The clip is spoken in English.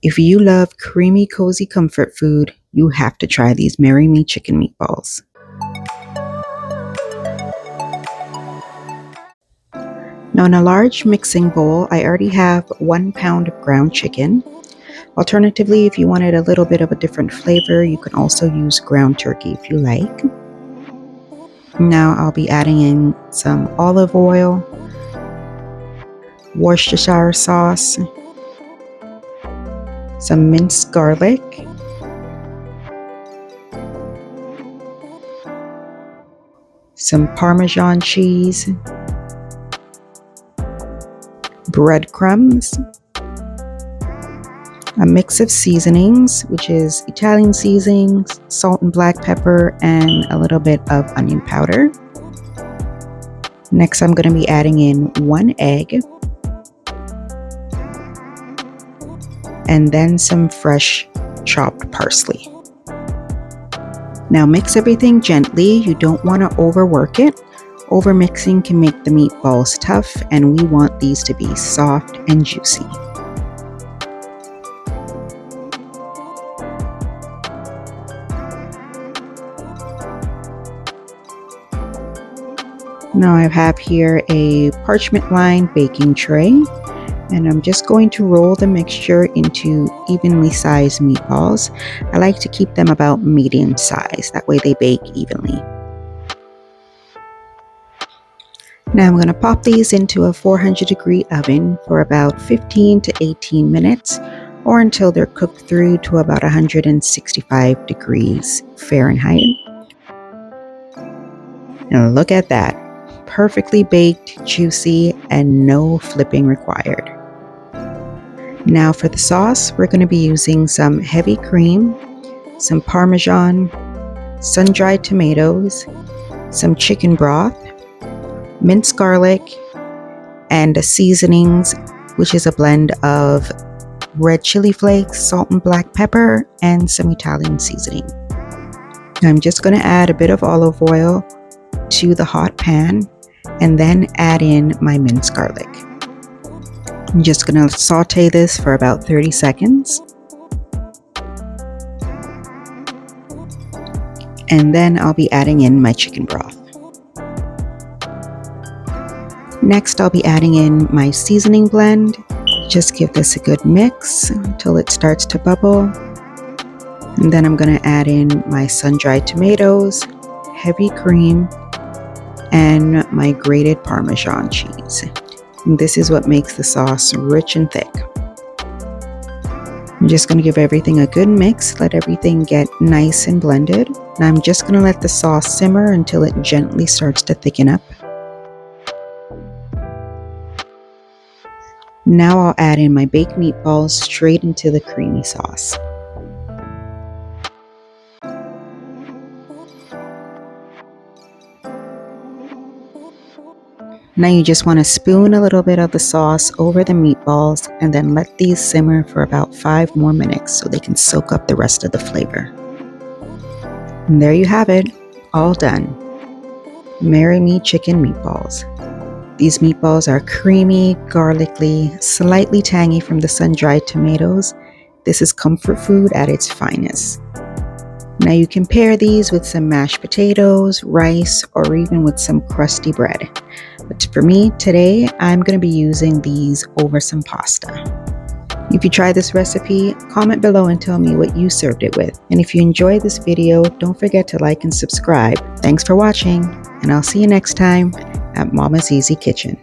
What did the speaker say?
If you love creamy, cozy comfort food, you have to try these Marry Me Chicken Meatballs. Now in a large mixing bowl, I already have 1 pound of ground chicken. Alternatively, if you wanted a little bit of a different flavor, you can also use ground turkey if you like. Now I'll be adding in some olive oil, Worcestershire sauce, some minced garlic, some parmesan cheese, breadcrumbs, a mix of seasonings, which is Italian seasonings, salt and black pepper, and a little bit of onion powder. Next, I'm going to be adding in 1 egg, and then some fresh chopped parsley. Now mix everything gently. You don't want to overwork it. Overmixing can make the meatballs tough, and we want these to be soft and juicy. Now I have here a parchment-lined baking tray, and I'm just going to roll the mixture into evenly sized meatballs. I like to keep them about medium size, that way they bake evenly. Now I'm going to pop these into a 400-degree oven for about 15 to 18 minutes, or until they're cooked through to about 165 degrees Fahrenheit. And look at that. Perfectly baked, juicy, and no flipping required. Now for the sauce, we're going to be using some heavy cream, some parmesan, sun-dried tomatoes, some chicken broth, minced garlic, and the seasonings, which is a blend of red chili flakes, salt and black pepper, and some Italian seasoning. I'm just going to add a bit of olive oil to the hot pan, and then add in my minced garlic. I'm just going to saute this for about 30 seconds. And then I'll be adding in my chicken broth. Next, I'll be adding in my seasoning blend. Just give this a good mix until it starts to bubble. And then I'm going to add in my sun-dried tomatoes, heavy cream, and my grated Parmesan cheese. And this is what makes the sauce rich and thick. I'm just going to give everything a good mix, let everything get nice and blended. And I'm just going to let the sauce simmer until it gently starts to thicken up. Now I'll add in my baked meatballs straight into the creamy sauce. Now you just want to spoon a little bit of the sauce over the meatballs and then let these simmer for about 5 more minutes so they can soak up the rest of the flavor. And there you have it, all done. Marry Me Chicken Meatballs. These meatballs are creamy, garlicky, slightly tangy from the sun-dried tomatoes. This is comfort food at its finest. Now you can pair these with some mashed potatoes, rice, or even with some crusty bread. But for me, today, I'm going to be using these over some pasta. If you try this recipe, comment below and tell me what you served it with. And if you enjoyed this video, don't forget to like and subscribe. Thanks for watching, and I'll see you next time at Mama's Easy Kitchen.